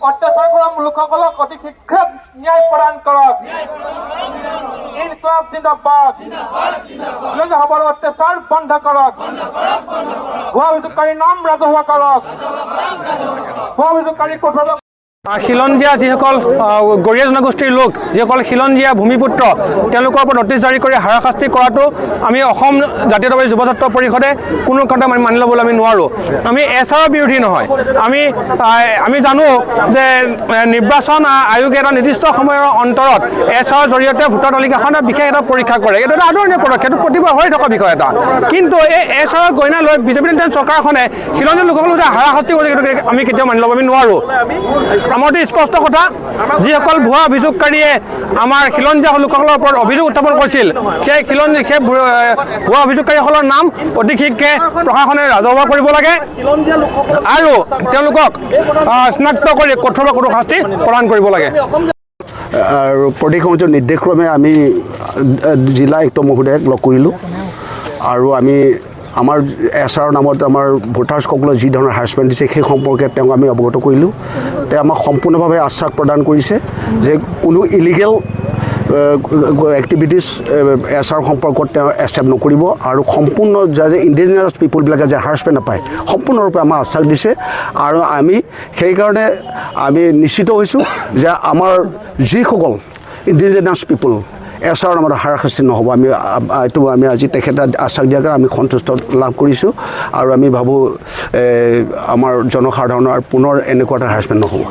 অত্যাচাৰ কৰা লোকসকলক অতি শীঘ্ৰে ন্যায় প্ৰদান কৰক। ইনকলাব জিন্দাবাদ। সকলৰ অত্যাচাৰ বন্ধ কৰক। ভুৱা অভিযোগকাৰীৰ নাম ৰাজহুৱা কৰক। ভুৱা অভিযোগকাৰী কঠোৰ খিলঞ্জীয়া যিসকল গৰীয়া জনগোষ্ঠীৰ লোক, যিসকল খিলঞ্জীয়া ভূমিপুত্ৰ, তেওঁলোকৰ ওপৰত নটিচ জাৰি কৰি হাৰাশাস্তি কৰাটো আমি অসম জাতীয়তাবাদী যুৱ ছাত্ৰ পৰিষদে কোনো কাৰণতে মানি ল'বলৈ আমি নোৱাৰোঁ। আমি এছআৰৰ বিৰোধী নহয়। আমি জানো যে নিৰ্বাচন আয়োগে এটা নিৰ্দিষ্ট সময়ৰ অন্তৰত এছআৰৰ জৰিয়তে ভোটাৰ তালিকাখন বিশেষ এটা পৰীক্ষা কৰে। এইটো এটা আদৰণীয় পদক্ষেপ, প্ৰতিবাৰ হৈ থকা বিষয় এটা। কিন্তু এই এছআৰৰ গইনা লৈ বিজেপি চৰকাৰখনে খিলঞ্জীয়া লোকসকলক যে হাৰাশাস্তি কৰিছে, সেইটো আমি কেতিয়াও মানি ল'ব আমি নোৱাৰোঁ। আমাৰতো স্পষ্ট কথা, যিসকল ভুৱা অভিযোগকাৰীয়ে আমাৰ খিলঞ্জীয়া লোকসকলৰ ওপৰত অভিযোগ উত্থাপন কৰিছিল, সেই ভুৱা অভিযোগকাৰীসকলৰ নাম অতি শীঘ্ৰে প্ৰশাসনে ৰাজহুৱা কৰিব লাগে আৰু তেওঁলোকক চিনাক্ত কৰি কঠোৰ বা কঠোৰ শাস্তি প্ৰদান কৰিব লাগে। আৰু প্ৰদেশ কমিটিৰ নিৰ্দেশক্ৰমে আমি জিলা আয়ুক্ত মহোদয়ক লগ কৰিলোঁ আৰু আমি আমাৰ এছআৰৰ নামত আমাৰ ভোটাৰ্ছসকলক যি ধৰণৰ হাৰাছমেণ্ট দিছে সেই সম্পৰ্কে তেওঁক আমি অৱগত কৰিলোঁ। তেওঁ আমাক সম্পূৰ্ণভাৱে আশ্বাস প্ৰদান কৰিছে যে কোনো ইলিগেল এক্টিভিটিছ এছআৰ সম্পৰ্কত তেওঁ এষ্টেপ নকৰিব আৰু সম্পূৰ্ণ যে ইণ্ডিজিনাছ পিপুলবিলাকে যে হাৰাছমেণ্ট নাপায় সম্পূৰ্ণৰূপে আমাক আশ্বাস দিছে। আৰু আমি সেইকাৰণে আমি নিশ্চিত হৈছোঁ যে আমাৰ যিসকল ইণ্ডিজিনাছ পিপুল এছআৰৰ নামত হাৰাশাস্তি নহ'ব। এইটো আমি আজি তেখেতে আশ্বাস দিয়াৰ কাৰণে আমি সন্তুষ্ট লাভ কৰিছোঁ আৰু আমি ভাবোঁ আমাৰ জনসাধাৰণৰ পুনৰ এনেকুৱা এটা হাৰাছমেণ্ট নহ'ব।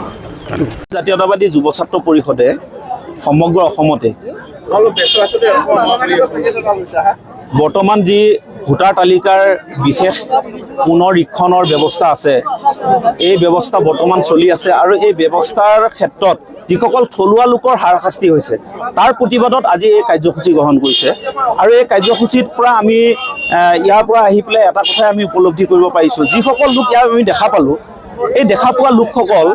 জাতীয়তাবাদী যুৱ ছাত্ৰ পৰিষদে সমগ্ৰ অসমতে বৰ্তমান যি ভোটাৰ তালিকাৰ বিশেষ পুনৰীক্ষণৰ ব্যৱস্থা আছে, এই ব্যৱস্থা বৰ্তমান চলি আছে আৰু এই ব্যৱস্থাৰ ক্ষেত্ৰত যিসকল থলুৱা লোকৰ হাৰাশাস্তি হৈছে তাৰ প্ৰতিবাদত আজি এই কাৰ্যসূচী গ্ৰহণ কৰিছে। আৰু এই কাৰ্যসূচীৰ পৰা আমি ইয়াৰ পৰা আহি পেলাই এটা কথাই আমি উপলব্ধি কৰিব পাৰিছোঁ, যিসকল লোক ইয়াৰ আমি দেখা পালোঁ, এই দেখা পোৱা লোকসকল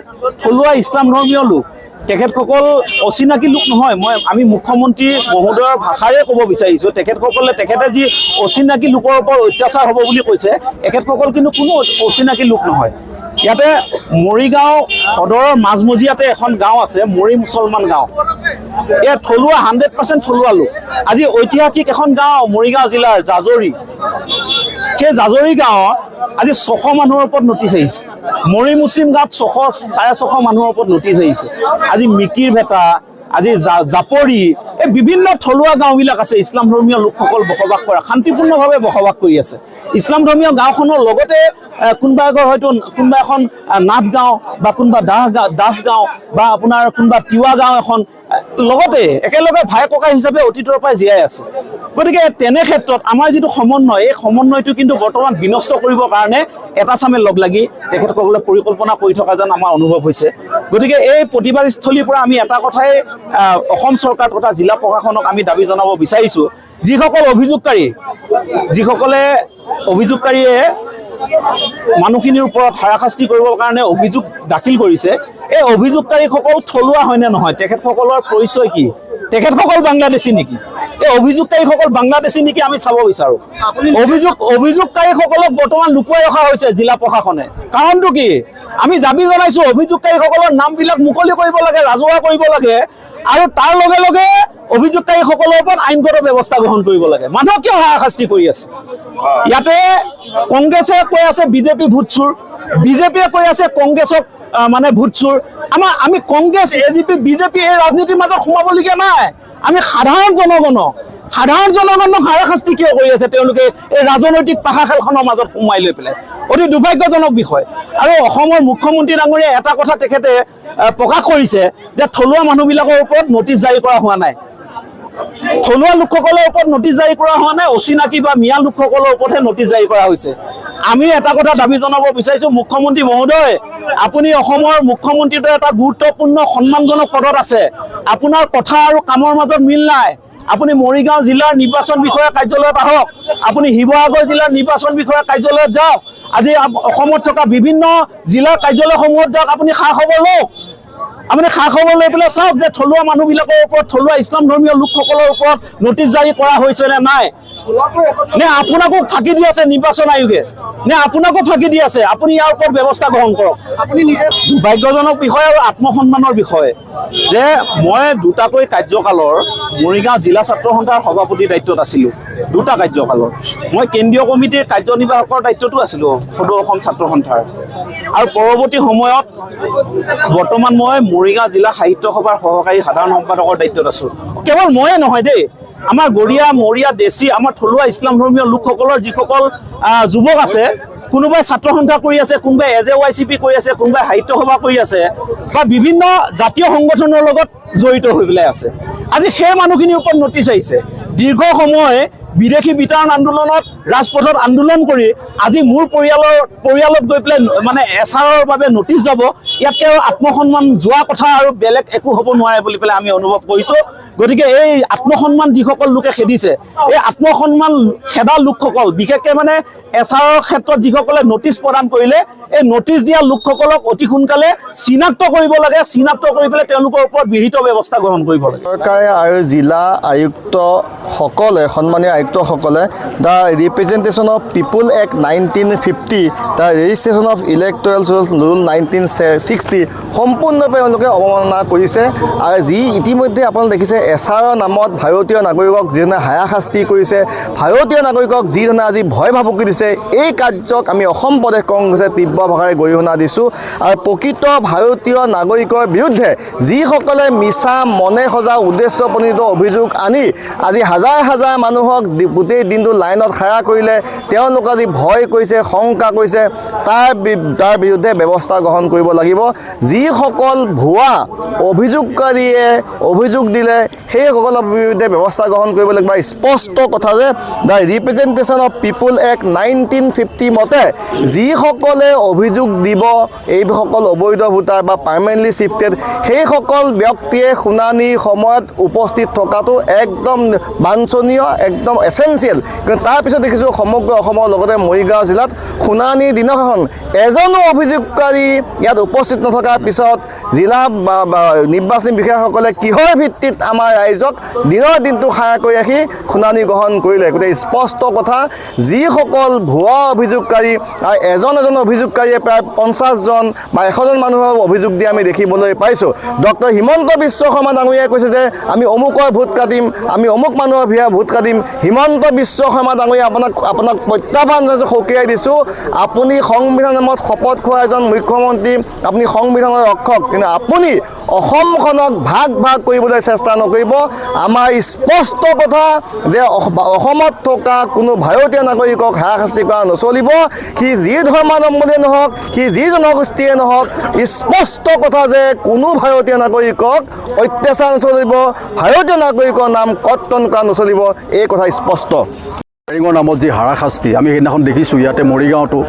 থলুৱা ইছলাম ধৰ্মীয় লোক। তেখেতসকল অচিনাকি লোক নহয়। আমি মুখ্যমন্ত্ৰী মহোদয়ৰ ভাষাৰে ক'ব বিচাৰিছোঁ, তেখেতে যি অচিনাকি লোকৰ ওপৰত অত্যাচাৰ হ'ব বুলি কৈছে, তেখেতসকল কিন্তু কোনো অচিনাকি লোক নহয়। ইয়াতে মৰিগাঁও সদৰৰ মাজমজিয়াতে এখন গাঁও আছে, মৰি মুছলমান গাঁও। ইয়াত থলুৱা 100% থলুৱা লোক। আজি ঐতিহাসিক এখন গাঁও মৰিগাঁও জিলাৰ জাজৰি, সেই জাজৰি গাঁৱত আজি 600 মানুহৰ ওপৰত নটিচ আহিছে। মৰি মুছলিম গাঁৱত 600-650 মানুহৰ ওপৰত নটিচ আহিছে। আজি মিকিৰ ভেটা, আজি জাপৰি, এই বিভিন্ন থলুৱা গাঁওবিলাক আছে ইছলাম ধৰ্মীয় লোকসকল বসবাস কৰা, শান্তিপূৰ্ণভাৱে বসবাস কৰি আছে। ইছলাম ধৰ্মীয় গাঁওখনৰ লগতে কোনোবা এঘৰ হয়তো কোনোবা এখন নাথ গাঁও বা কোনোবা দাস গাঁও বা আপোনাৰ কোনোবা তিৱা গাঁও এখন লগতে একেলগে ভাই ককা হিচাপে অতীতৰ পৰাই জীয়াই আছে। গতিকে তেনে ক্ষেত্ৰত আমাৰ যিটো সমন্বয়, এই সমন্বয়টো কিন্তু বৰ্তমান বিনষ্ট কৰিবৰ কাৰণে এটা চামে লগ লাগি তেখেতসকলে পৰিকল্পনা কৰি থকা যেন আমাৰ অনুভৱ হৈছে। গতিকে এই প্ৰতিবাদস্থলীৰ পৰা আমি এটা কথাই অসম চৰকাৰ তথা জিলা প্ৰশাসনক আমি দাবী জনাব বিচাৰিছোঁ, যিসকলে অভিযোগকাৰীয়ে মানুহখিনিৰ ওপৰত হাৰাশাস্তি কৰিবৰ কাৰণে অভিযোগ দাখিল কৰিছে এই অভিযোগকাৰীসকল থলুৱা হয়নে নহয় তেখেতসকলৰ পৰিচয় কি তেখেতসকল বাংলাদেশী নেকি এই অভিযোগকাৰীসকল বাংলাদেশী নেকি আমি চাব বিচাৰোঁ অভিযোগকাৰীসকলক বৰ্তমান লুকুৱাই ৰখা হৈছে জিলা প্ৰশাসনে কাৰণটো কি আমি দাবী জনাইছোঁ অভিযোগকাৰীসকলৰ নামবিলাক মুকলি কৰিব লাগে ৰাজহুৱা কৰিব লাগে আৰু তাৰ লগে লগে অভিযোগকাৰীসকলৰ ওপৰত আইনগত ব্যৱস্থা গ্ৰহণ কৰিব লাগে মানুহক কিয় হাৰাশাস্তি কৰি আছে ইয়াতে কংগ্ৰেছে কৈ আছে বিজেপি ভোটচোৰ বিজেপিয়ে কৈ আছে কংগ্ৰেছক মানে ভোটচোৰ আমি কংগ্ৰেছ এজিপি বিজেপি এই ৰাজনীতিৰ মাজত সোমাবলগীয়া নাই আমি সাধাৰণ জনগণক হাৰাশাস্তি কিয় কৰি আছে তেওঁলোকে এই ৰাজনৈতিক পাশা খেলখনৰ মাজত সোমাই লৈ পেলাই অতি দুৰ্ভাগ্যজনক বিষয় আৰু অসমৰ মুখ্যমন্ত্ৰী ডাঙৰীয়াই এটা কথা তেখেতে প্ৰকাশ কৰিছে যে থলুৱা মানুহবিলাকৰ ওপৰত নটিচ জাৰি কৰা হোৱা নাই থলুৱা লোকসকলৰ ওপৰত নটিচ জাৰি কৰা হোৱা নাই অচিনাকি বা মিয়া লোকসকলৰ ওপৰতহে নটিচ জাৰি কৰা হৈছে আমি এটা কথা দাবী জনাব বিচাৰিছোঁ মুখ্যমন্ত্ৰী মহোদয় আপুনি অসমৰ মুখ্যমন্ত্ৰীটো এটা গুৰুত্বপূৰ্ণ সন্মানজনক পদত আছে আপোনাৰ কথা আৰু কামৰ মাজত মিল নাই আপুনি মৰিগাঁও জিলাৰ নিৰ্বাচন বিষয়া কাৰ্যালয়ত আহক আপুনি শিৱসাগৰ জিলাৰ নিৰ্বাচন বিষয়া কাৰ্যালয়ত যাওক আজি অসমত থকা বিভিন্ন জিলাৰ কাৰ্যালয়সমূহত যাওক আপুনি খা খবৰ লওক আপুনি খা খবৰ লৈ পেলাই চাওক যে থলুৱা মানুহবিলাকৰ ওপৰত থলুৱা ইছলাম ধৰ্মীয় লোকসকলৰ ওপৰত নটিচ জাৰি কৰা হৈছে নে নাই নে আপোনাকো ফাঁকি দি আছে নিৰ্বাচন আয়োগে নে আপোনাকো ফাঁকি দি আছে আপুনি ইয়াৰ ওপৰত ব্যৱস্থা গ্ৰহণ কৰক আপুনি নিজে দুৰ্ভাগ্যজনক বিষয় আৰু আত্মসন্মানৰ বিষয় যে মই দুটাকৈ কাৰ্যকালৰ মৰিগাঁও জিলা ছাত্ৰ সন্থাৰ সভাপতিৰ দায়িত্বত আছিলোঁ দুটা কাৰ্যকালৰ মই কেন্দ্ৰীয় কমিটিৰ কাৰ্যনিৰ্বাহকৰ দায়িত্বতো আছিলোঁ সদৌ অসম ছাত্ৰ সন্থাৰ আৰু পৰৱৰ্তী সময়ত বৰ্তমান মই মৰিগাঁও জিলা সাহিত্য সভাৰ সহকাৰী সাধাৰণ সম্পাদকৰ দায়িত্বত আছোঁ কেৱল ময়ে নহয় দেই আমাৰ গৰীয়া মৰিয়া দেশী আমাৰ থলুৱা ইছলাম ধৰ্মীয় লোকসকলৰ যিসকল যুৱক আছে কোনোবাই ছাত্ৰ সন্থা কৰি আছে কোনোবাই AJYCP কৰি আছে কোনোবাই সাহিত্য সভা কৰি আছে বা বিভিন্ন জাতীয় সংগঠনৰ লগত জড়িত হৈ পেলাই আছে আজি সেই মানুহখিনিৰ ওপৰত নটিচ আহিছে দীৰ্ঘ সময় বিদেশী বিতৰণ আন্দোলনত ৰাজপথত আন্দোলন কৰি আজি মোৰ পৰিয়ালত গৈ পেলাই মানে এছাৰৰ বাবে নটিচ যাব ইয়াতকৈ আত্মসন্মান যোৱা কথা আৰু বেলেগ একো হ'ব নোৱাৰে বুলি পেলাই আমি অনুভৱ কৰিছোঁ গতিকে এই আত্মসন্মান যিসকল লোকে খেদিছে এই আত্মসন্মান খেদা লোকসকল বিশেষকৈ মানে এছাৰৰ ক্ষেত্ৰত যিসকলে নটিচ প্ৰদান কৰিলে এই নটিচ দিয়া লোকসকলক অতি সোনকালে চিনাক্ত কৰিব লাগে চিনাক্ত কৰি পেলাই তেওঁলোকৰ ওপৰত বিহিত ব্যৱস্থা গ্ৰহণ কৰিব লাগে চৰকাৰে আৰু জিলা আয়ুক্তসকলে সন্মানীয় আয়ুক্তসকলে the representation of people act 1950 the registration of electoral rule 1960 সম্পূৰ্ণৰূপে তেওঁলোকে অৱমাননা কৰিছে আৰু যি ইতিমধ্যে আপোনালোকে দেখিছে এছাৰৰ নামত ভাৰতীয় নাগৰিকক যিধৰণে হাৰাশাস্তি কৰিছে ভাৰতীয় নাগৰিকক যিধৰণে আজি ভয় ভাবুকি দিছে এই কাৰ্যক আমি অসম প্ৰদেশ কংগ্ৰেছে তীব্ৰ ভাষাৰে গৰিহণা দিছোঁ আৰু প্ৰকৃত ভাৰতীয় নাগৰিকৰ বিৰুদ্ধে যিসকলে মিছা মনে সজা উদ্দেশ্যপ্ৰণীত অভিযোগ আনি আজি হাজাৰ হাজাৰ মানুহক গোটেই দিনটো লাইনত খাৰা কৰিলে তেওঁলোক আজি ভয় কৰিছে শংকা কৰিছে তাৰ বিৰুদ্ধে ব্যৱস্থা গ্ৰহণ কৰিব লাগিব যিসকল ভুৱা অভিযোগকাৰীয়ে অভিযোগ দিলে সেইসকলৰ বিৰুদ্ধে ব্যৱস্থা গ্ৰহণ কৰিব লাগিব স্পষ্ট কথা যে the representation of people act 1950 মতে যিসকলে অভিযোগ দিব এইসকল অবৈধ ভোটাৰ বা পাৰ্মানেণ্টলি শিফটেড সেইসকল ব্যক্তিয়ে শুনানিৰ সময়ত উপস্থিত থকাটো একদম বাঞ্ছনীয় একদম এছেঞ্চিয়েল কিন্তু তাৰপিছত দেখিছোঁ সমগ্ৰ অসমৰ লগতে মৰিগাঁও জিলাত শুনানিৰ দিনাখন এজনো অভিযোগকাৰী ইয়াত উপস্থিত নথকাৰ পিছত জিলা নিৰ্বাচনী বিষয়াসকলে কিহৰ ভিত্তিত আমাৰ ৰাইজক দিনৰ দিনটো খাৰা কৰি ৰাখি শুনানি গ্ৰহণ কৰিলে গতিকে স্পষ্ট কথা যিসকল ভুৱা অভিযোগকাৰী আৰু এজন অভিযোগকাৰীয়ে প্ৰায় 50জন বা 100জন মানুহৰ অভিযোগ দি আমি দেখিবলৈ পাইছোঁ ডক্টৰ হিমন্ত বিশ্ব শৰ্মা ডাঙৰীয়াই কৈছে যে আমি অমুকৰ ভোট কাটিম আমি অমুক মানুহৰ ভোট কাটিম হিমন্ত বিশ্ব শৰ্মা ডাঙৰীয়া আপোনাক প্ৰত্যাহ্বান সকীয়াই দিছোঁ আপুনি সংবিধানৰ নামত শপত খোৱা এজন মুখ্যমন্ত্ৰী আপুনি সংবিধানৰ ৰক্ষক কিন্তু আপুনি অসমখনক ভাগ কৰিবলৈ চেষ্টা নকৰিব আমাৰ স্পষ্ট কথা যে অসমত থকা কোনো ভাৰতীয় নাগৰিকক হাৰাশাস্তি কৰা নচলিব সি যি ধৰ্মাৱলম্বীয়ে নহওক সি যি জনগোষ্ঠীয়ে নহওক স্পষ্ট কথা যে কোনো ভাৰতীয় নাগৰিকক অত্যাচাৰ নচলিব ভাৰতীয় নাগৰিকৰ নাম কৰ্তন কৰা নচলিব এই কথা স্পষ্ট হেয়াৰিঙৰ নামত যি হাৰাশাস্তি আমি সেইদিনাখন দেখিছোঁ ইয়াতে মৰিগাঁৱতো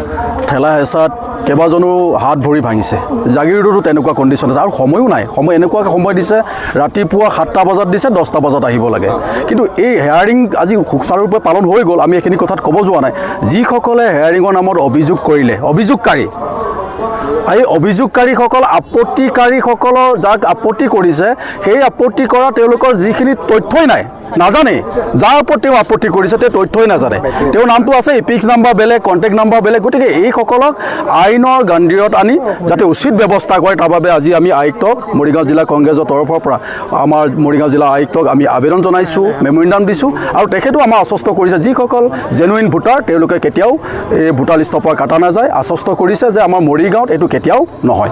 ঠেলা হেঁচাত কেইবাজনো হাত ভৰি ভাঙিছে। জাগিৰোডতো তেনেকুৱা কণ্ডিশ্যন আছে আৰু সময়ো নাই, সময় এনেকুৱাকৈ সময় দিছে ৰাতিপুৱা 7টা বজাত দিছে 10টা বজাত আহিব লাগে। কিন্তু এই হেয়াৰিং আজি সুচাৰুৰূপে পালন হৈ গ'ল, আমি এইখিনি কথাত ক'ব যোৱা নাই। যিসকলে হেয়াৰিঙৰ নামত অভিযোগ কৰিলে, অভিযোগকাৰী এই অভিযোগকাৰীসকল আপত্তিকাৰীসকলৰ যাক আপত্তি কৰিছে সেই আপত্তি কৰা তেওঁলোকৰ যিখিনি তথ্যই নাই, নাজানে, যাৰ ওপৰত তেওঁ আপত্তি কৰিছে তেওঁ তথ্যই নাজানে। তেওঁৰ নামটো আছে, ইপিক্স নাম্বাৰ বেলেগ, কণ্টেক্ট নাম্বাৰ বেলেগ। গতিকে এইসকলক আইনৰ গান্ধীৰত আনি যাতে উচিত ব্যৱস্থা কৰে তাৰ বাবে আজি আমি আয়ুক্তক, মৰিগাঁও জিলা কংগ্ৰেছৰ তৰফৰ পৰা আমাৰ মৰিগাঁও জিলা আয়ুক্তক আমি আবেদন জনাইছোঁ, মেমৰেণ্ডাম দিছোঁ আৰু তেখেতো আমাৰ আশ্বস্ত কৰিছে যিসকল জেনুইন ভোটাৰ তেওঁলোকে কেতিয়াও এই ভোটাৰ লিষ্টৰ পৰা কাটা নাযায়। আশ্বস্ত কৰিছে যে আমাৰ মৰিগাঁৱত এইটো কেতিয়াও নহয়।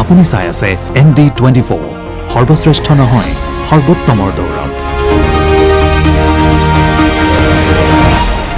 আপুনি চাই আছে ND24, সৰ্বশ্ৰেষ্ঠ নহয় সৰ্বোত্তমৰ দৌৰ।